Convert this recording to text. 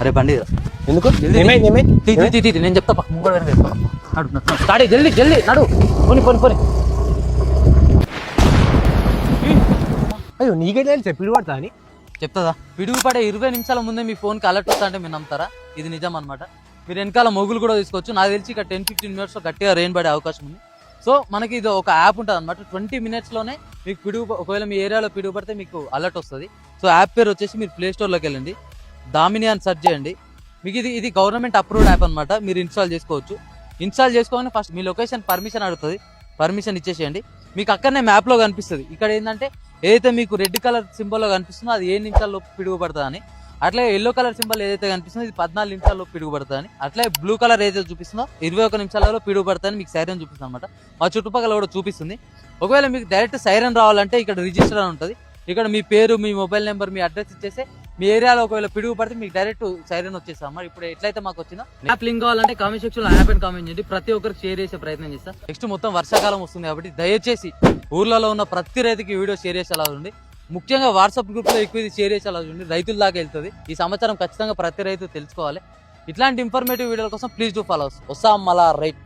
అరే బండి ఎందుకు నేను చెప్తా స్టార్ట్ జల్దీ జల్దీ నడు పోని పోని పోని. అయ్యో నీకైతే పిడుగు పడతా అని చెప్తుందా? పిడుగు పడే 20 నిమిషాల ముందే మీ ఫోన్కి అలర్ట్ వస్తా అంటే మీరు నమ్ముతారా? ఇది నిజం అనమాట. మీరు వెనకాల మొగులు కూడా తీసుకోవచ్చు. నాకు తెలిసి ఇక్కడ 10-15 మినిట్స్లో గట్టిగా రెయిన్ పడే అవకాశం ఉంది. సో మనకి ఇది ఒక యాప్ ఉంటుంది అనమాట. 20 మినిట్స్లోనే మీకు పిడుగు, ఒకవేళ మీ ఏరియాలో పిడుగు పడితే మీకు అలర్ట్ వస్తుంది. సో యాప్ పేరు వచ్చేసి మీరు ప్లే స్టోర్లోకి వెళ్ళండి, దామిని అని సెర్చ్ చేయండి. మీకు ఇది గవర్నమెంట్ అప్రూవ్డ్ యాప్ అనమాట. మీరు ఇన్స్టాల్ చేసుకోవచ్చు. ఇన్స్టాల్ చేసుకోగానే ఫస్ట్ మీ లొకేషన్ పర్మిషన్ అడుగుతుంది, పర్మిషన్ ఇచ్చేసేయండి. మీకు అక్కడనే మ్యాప్లో కనిపిస్తుంది. ఇక్కడ ఏంటంటే ఏదైతే మీకు రెడ్ కలర్ సింబల్లో కనిపిస్తుందో అది 7 నిమిషాల్లో పిడుగు పడుతుంది అని, అట్లే ఎల్లో కలర్ సింబల్ ఏదైతే కనిపిస్తుందో ఇది 14 నిమిషాల్లో పిడుగు పడుతుంది అని, అట్లే బ్లూ కలర్ ఏదైతే చూపిస్తుందో 21 నిమిషాలలో పిడుగు పడుతుందని మీకు సైరన్ చూపిస్తుంది అనమాట. మా చుట్టుపక్కల కూడా చూపిస్తుంది. ఒకవేళ మీకు డైరెక్ట్ సైరన్ రావాలంటే ఇక్కడ రిజిస్టర్ అని ఉంటుంది. ఇక్కడ మీ పేరు, మీ మొబైల్ నెంబర్, మీ అడ్రస్ ఇచ్చేస్తే మీ ఏరియాలో ఒకవేళ పిడుగు పడితే మీకు డైరెక్ట్ సైరన్ వచ్చేస్తాం అన్నమాట. ఇప్పుడు ఎట్లయితే మాకు వచ్చిందో యాప్ లింక్ కావాలంటే కామెంట్ సెక్షన్ లో యాప్ అని కామెంట్ చేయండి. ప్రతి ఒక్కరికి షేర్ చేసే ప్రయత్నం చేస్తాం. నెక్స్ట్ మొత్తం వర్షాకాలం వస్తుంది కాబట్టి దయచేసి ఊర్లలో ఉన్న ప్రతి రైతుకి వీడియో షేర్ చేసేలా ఉంది. ముఖ్యంగా వాట్సాప్ గ్రూప్ లో ఎక్కువ ఇది షేర్ చేసేలా ఉంది. రైతుల దాకా వెళ్తుంది ఈ సమాచారం. ఖచ్చితంగా ప్రతి రైతు తెలుసుకోవాలి. ఇట్లాంటి ఇన్ఫర్మేటివ్ వీడియోల కోసం ప్లీజ్ డూ ఫాలో. వస్తాం మళ్ళా రైట్.